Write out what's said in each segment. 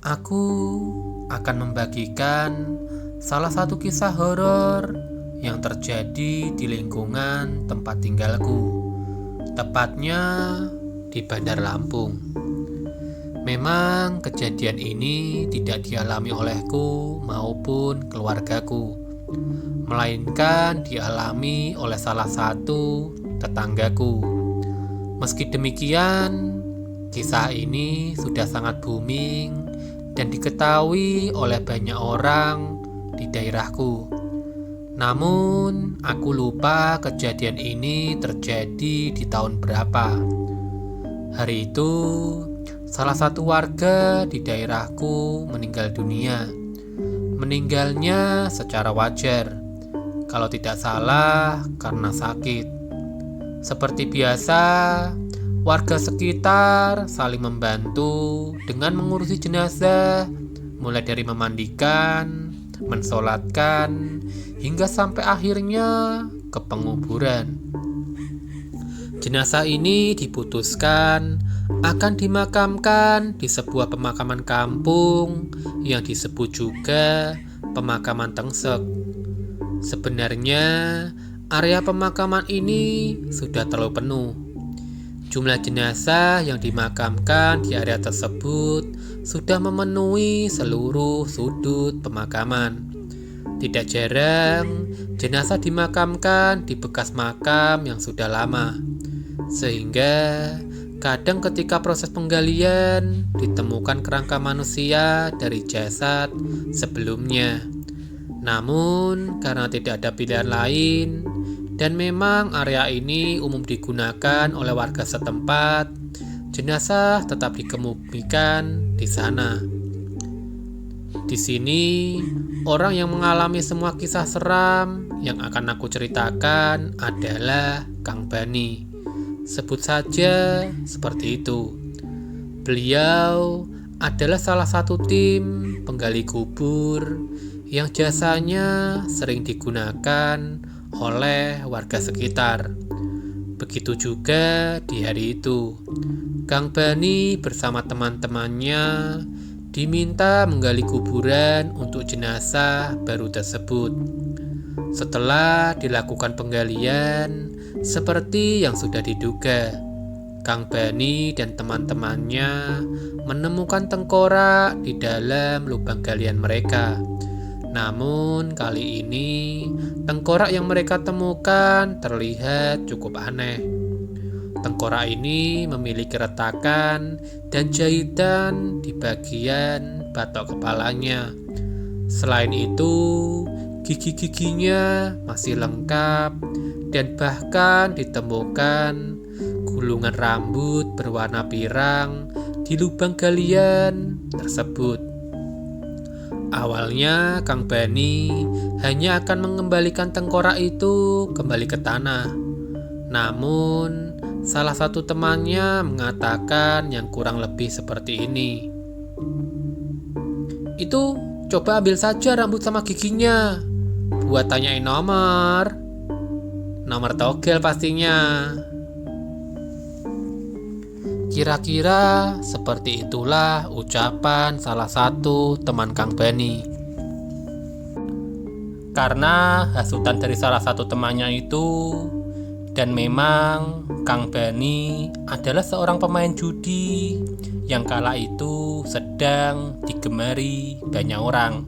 Aku akan membagikan salah satu kisah horor yang terjadi di lingkungan tempat tinggalku, tepatnya di Bandar Lampung. Memang kejadian ini tidak dialami olehku maupun keluargaku, melainkan dialami oleh salah satu tetanggaku. Meski demikian, kisah ini sudah sangat booming dan diketahui oleh banyak orang di daerahku. Namun, aku lupa kejadian ini terjadi di tahun berapa. Hari itu, salah satu warga di daerahku meninggal dunia. Meninggalnya secara wajar, kalau tidak salah karena sakit. Seperti biasa, warga sekitar saling membantu dengan mengurusi jenazah, mulai dari memandikan, mensolatkan, hingga sampai akhirnya ke penguburan. Jenazah ini diputuskan akan dimakamkan di sebuah pemakaman kampung yang disebut juga pemakaman Tengsek. Sebenarnya area pemakaman ini sudah terlalu penuh. Jumlah jenazah yang dimakamkan di area tersebut sudah memenuhi seluruh sudut pemakaman. Tidak jarang, jenazah dimakamkan di bekas makam yang sudah lama. Sehingga kadang ketika proses penggalian ditemukan kerangka manusia dari jasad sebelumnya. Namun karena tidak ada pilihan lain, dan memang area ini umum digunakan oleh warga setempat, jenazah tetap dikebumikan di sana. Di sini, orang yang mengalami semua kisah seram yang akan aku ceritakan adalah Kang Bani. Sebut saja seperti itu. Beliau adalah salah satu tim penggali kubur yang jasanya sering digunakan oleh warga sekitar. Begitu juga di hari itu, Kang Bani bersama teman-temannya diminta menggali kuburan untuk jenazah baru tersebut. Setelah dilakukan penggalian seperti yang sudah diduga, Kang Bani dan teman-temannya menemukan tengkorak di dalam lubang galian mereka. Namun kali ini tengkorak yang mereka temukan terlihat cukup aneh. Tengkorak ini memiliki retakan dan jahitan di bagian batok kepalanya. Selain itu, gigi-giginya masih lengkap dan bahkan ditemukan gulungan rambut berwarna pirang di lubang galian tersebut. Awalnya Kang Bani hanya akan mengembalikan tengkorak itu kembali ke tanah. Namun salah satu temannya mengatakan yang kurang lebih seperti ini. Itu coba ambil saja rambut sama giginya, buat tanyain nomor togel pastinya. Kira-kira seperti itulah ucapan salah satu teman Kang Bani. Karena hasutan dari salah satu temannya itu, dan memang Kang Bani adalah seorang pemain judi yang kala itu sedang digemari banyak orang.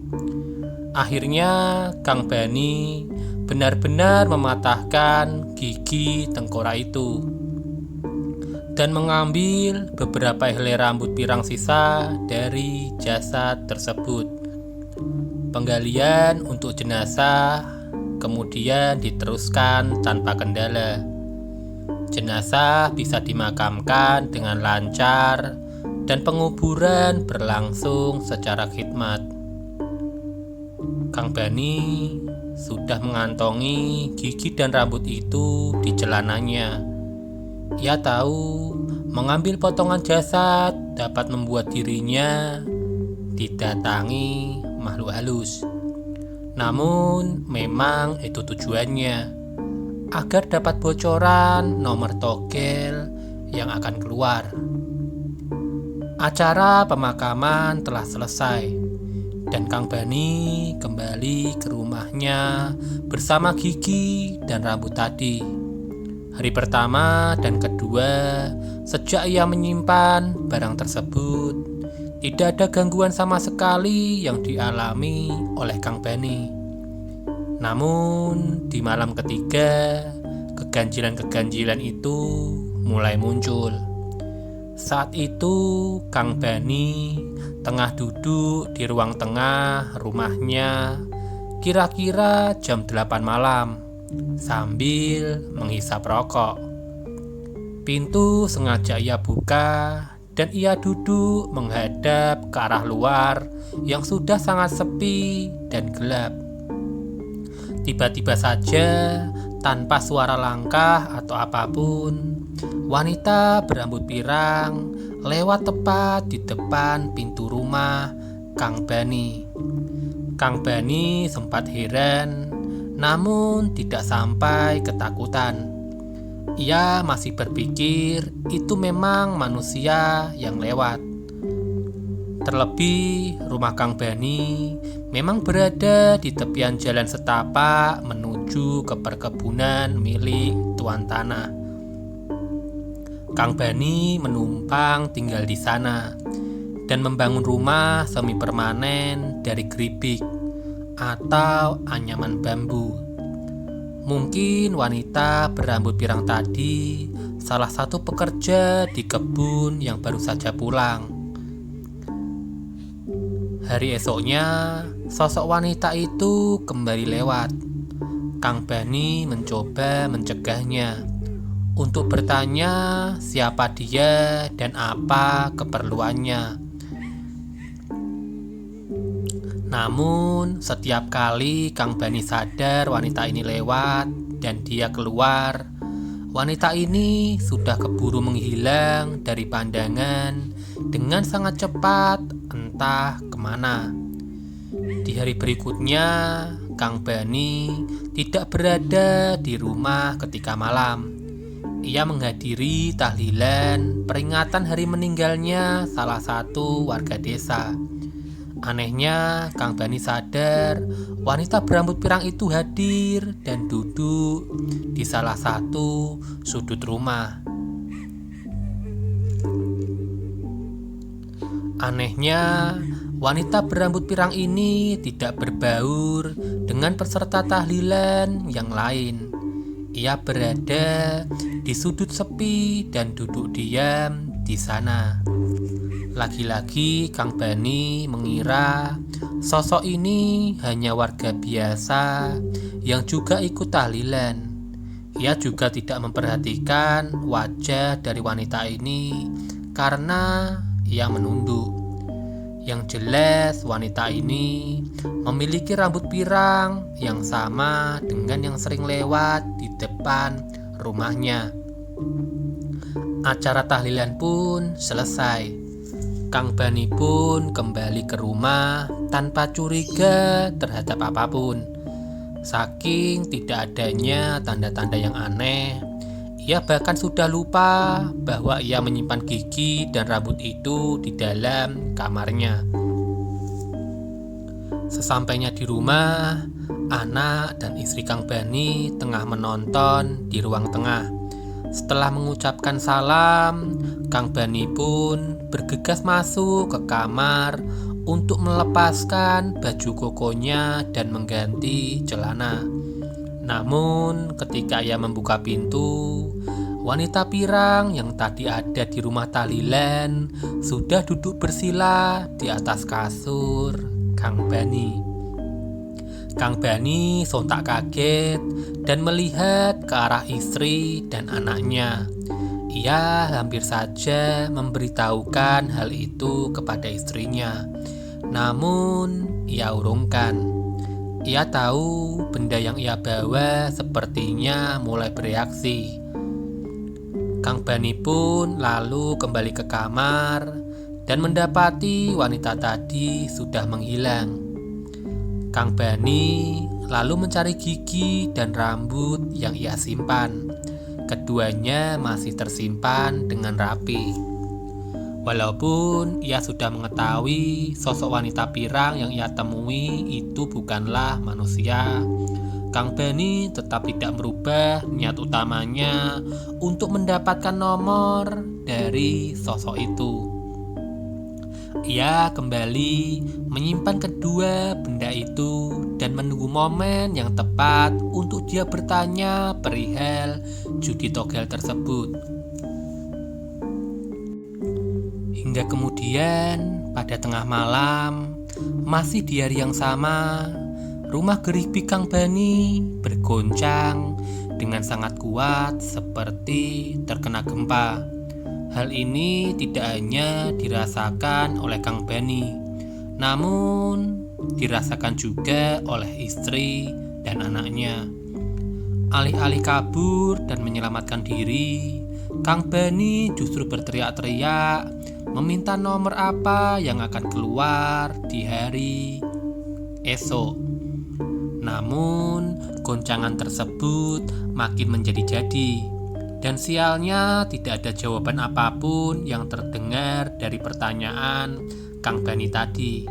Akhirnya Kang Bani benar-benar mematahkan gigi tengkorak itu dan mengambil beberapa helai rambut pirang sisa dari jasad tersebut. Penggalian untuk jenazah kemudian diteruskan tanpa kendala. Jenazah bisa dimakamkan dengan lancar dan penguburan berlangsung secara khidmat. Kang Bani sudah mengantongi gigi dan rambut itu di celananya. Ia tahu mengambil potongan jasad dapat membuat dirinya didatangi makhluk halus. Namun memang itu tujuannya, agar dapat bocoran nomor togel yang akan keluar. Acara pemakaman telah selesai dan Kang Bani kembali ke rumahnya bersama gigi dan rambut tadi. Hari pertama dan kedua sejak ia menyimpan barang tersebut, tidak ada gangguan sama sekali yang dialami oleh Kang Bani. Namun di malam ketiga, keganjilan-keganjilan itu mulai muncul. Saat itu Kang Bani tengah duduk di ruang tengah rumahnya kira-kira jam 8 malam sambil menghisap rokok. Pintu sengaja ia buka dan ia duduk menghadap ke arah luar yang sudah sangat sepi dan gelap. Tiba-tiba saja, tanpa suara langkah atau apapun, wanita berambut pirang lewat tepat di depan pintu rumah Kang Bani. Kang Bani sempat heran, namun tidak sampai ketakutan. Ia masih berpikir itu memang manusia yang lewat. Terlebih rumah Kang Bani memang berada di tepian jalan setapak menuju ke perkebunan milik tuan tanah. Kang Bani menumpang tinggal di sana dan membangun rumah semi permanen dari geribik atau anyaman bambu. Mungkin wanita berambut pirang tadi salah satu pekerja di kebun yang baru saja pulang. Hari esoknya, sosok wanita itu kembali lewat. Kang Bani mencoba mencegahnya untuk bertanya siapa dia dan apa keperluannya. Namun setiap kali Kang Bani sadar wanita ini lewat dan dia keluar, wanita ini sudah keburu menghilang dari pandangan dengan sangat cepat entah kemana. Di hari berikutnya, Kang Bani tidak berada di rumah ketika malam. Ia menghadiri tahlilan peringatan hari meninggalnya salah satu warga desa. Anehnya, Kang Bani sadar wanita berambut pirang itu hadir dan duduk di salah satu sudut rumah. Anehnya, wanita berambut pirang ini tidak berbaur dengan peserta tahlilan yang lain. Ia berada di sudut sepi dan duduk diam di sana. Lagi-lagi Kang Bani mengira sosok ini hanya warga biasa yang juga ikut tahlilan. Ia juga tidak memperhatikan wajah dari wanita ini karena ia menunduk. Yang jelas wanita ini memiliki rambut pirang yang sama dengan yang sering lewat di depan rumahnya. Acara tahlilan pun selesai. Kang Bani pun kembali ke rumah tanpa curiga terhadap apapun. Saking tidak adanya tanda-tanda yang aneh, ia bahkan sudah lupa bahwa ia menyimpan gigi dan rambut itu di dalam kamarnya. Sesampainya di rumah, anak dan istri Kang Bani tengah menonton di ruang tengah. Setelah mengucapkan salam, Kang Bani pun bergegas masuk ke kamar untuk melepaskan baju kokonya dan mengganti celana. Namun ketika ia membuka pintu, wanita pirang yang tadi ada di rumah tahlilan sudah duduk bersila di atas kasur Kang Bani. Kang Bani sontak kaget dan melihat ke arah istri dan anaknya. Ia hampir saja memberitahukan hal itu kepada istrinya. Namun, ia urungkan. Ia tahu benda yang ia bawa sepertinya mulai bereaksi. Kang Bani pun lalu kembali ke kamar dan mendapati wanita tadi sudah menghilang. Kang Bani lalu mencari gigi dan rambut yang ia simpan. Keduanya masih tersimpan dengan rapi. Walaupun ia sudah mengetahui sosok wanita pirang yang ia temui itu bukanlah manusia, Kang Bani tetap tidak merubah niat utamanya untuk mendapatkan nomor dari sosok itu. Ia kembali menyimpan kedua benda itu dan menunggu momen yang tepat untuk dia bertanya perihal judi togel tersebut. Hingga kemudian pada tengah malam, masih di hari yang sama, rumah geribi Kang Bani bergoncang dengan sangat kuat seperti terkena gempa. Hal ini tidak hanya dirasakan oleh Kang Bani, namun dirasakan juga oleh istri dan anaknya. Alih-alih kabur dan menyelamatkan diri, Kang Bani justru berteriak-teriak meminta nomor apa yang akan keluar di hari esok. Namun, goncangan tersebut makin menjadi-jadi. Dan sialnya tidak ada jawaban apapun yang terdengar dari pertanyaan Kang Bani tadi.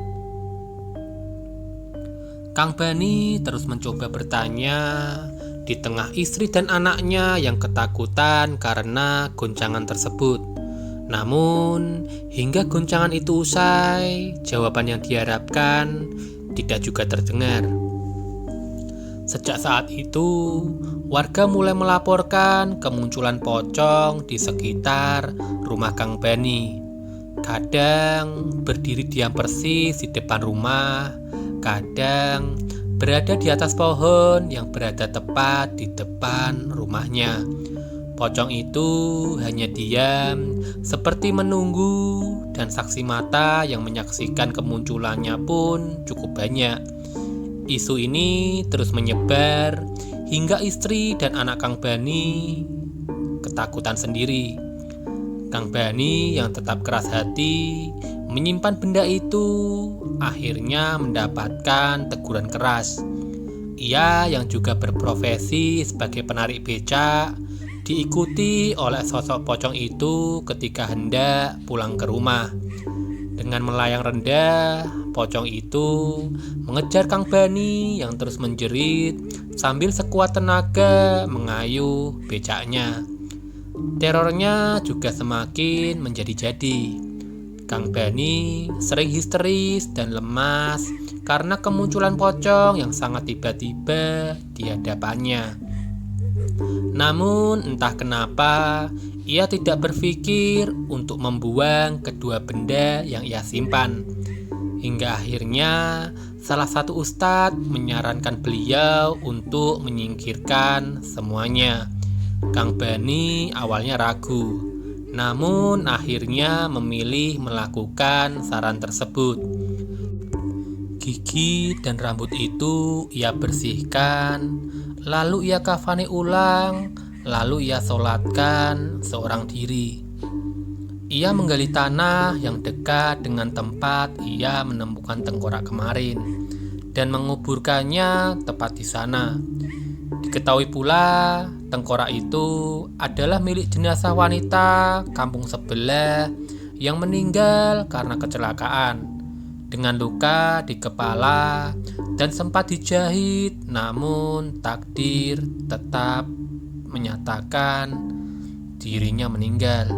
Kang Bani terus mencoba bertanya di tengah istri dan anaknya yang ketakutan karena goncangan tersebut. Namun, hingga goncangan itu usai, jawaban yang diharapkan tidak juga terdengar. Sejak saat itu, warga mulai melaporkan kemunculan pocong di sekitar rumah Kang Bani. Kadang berdiri diam persis di depan rumah, kadang berada di atas pohon yang berada tepat di depan rumahnya. Pocong itu hanya diam, seperti menunggu, dan saksi mata yang menyaksikan kemunculannya pun cukup banyak. Isu ini terus menyebar hingga istri dan anak Kang Bani ketakutan sendiri. Kang Bani yang tetap keras hati menyimpan benda itu akhirnya mendapatkan teguran keras. Ia yang juga berprofesi sebagai penarik becak diikuti oleh sosok pocong itu ketika hendak pulang ke rumah. Dengan melayang rendah, pocong itu mengejar Kang Bani yang terus menjerit sambil sekuat tenaga mengayuh becaknya. Terornya juga semakin menjadi-jadi. Kang Bani sering histeris dan lemas karena kemunculan pocong yang sangat tiba-tiba di hadapannya. Namun entah kenapa ia tidak berpikir untuk membuang kedua benda yang ia simpan. Hingga akhirnya salah satu ustadz menyarankan beliau untuk menyingkirkan semuanya. Kang Bani awalnya ragu, namun akhirnya memilih melakukan saran tersebut. Gigi dan rambut itu ia bersihkan, lalu ia kafani ulang, lalu ia sholatkan seorang diri. Ia menggali tanah yang dekat dengan tempat ia menemukan tengkorak kemarin dan menguburkannya tepat di sana. Diketahui pula tengkorak itu adalah milik jenazah wanita kampung sebelah yang meninggal karena kecelakaan dengan luka di kepala dan sempat dijahit, namun takdir tetap menyatakan dirinya meninggal.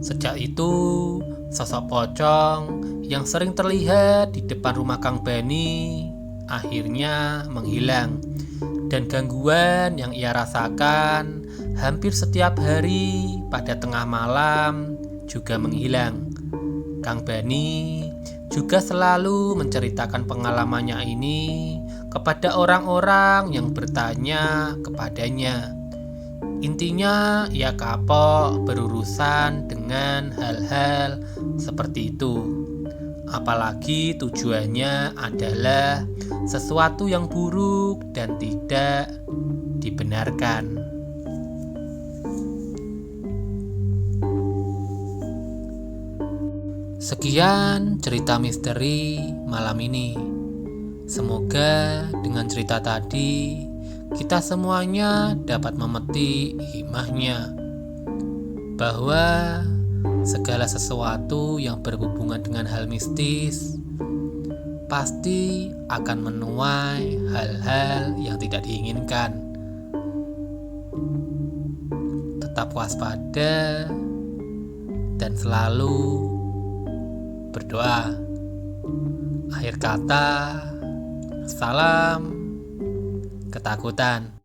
Sejak itu, sosok pocong yang sering terlihat di depan rumah Kang Bani akhirnya menghilang, dan gangguan yang ia rasakan hampir setiap hari pada tengah malam juga menghilang. Kang Bani juga selalu menceritakan pengalamannya ini kepada orang-orang yang bertanya kepadanya. Intinya ia kapok berurusan dengan hal-hal seperti itu. Apalagi tujuannya adalah sesuatu yang buruk dan tidak dibenarkan. Sekian cerita misteri malam ini. Semoga dengan cerita tadi kita semuanya dapat memetik hikmahnya bahwa segala sesuatu yang berhubungan dengan hal mistis pasti akan menuai hal-hal yang tidak diinginkan. Tetap waspada dan selalu berdoa. Akhir kata, salam ketakutan.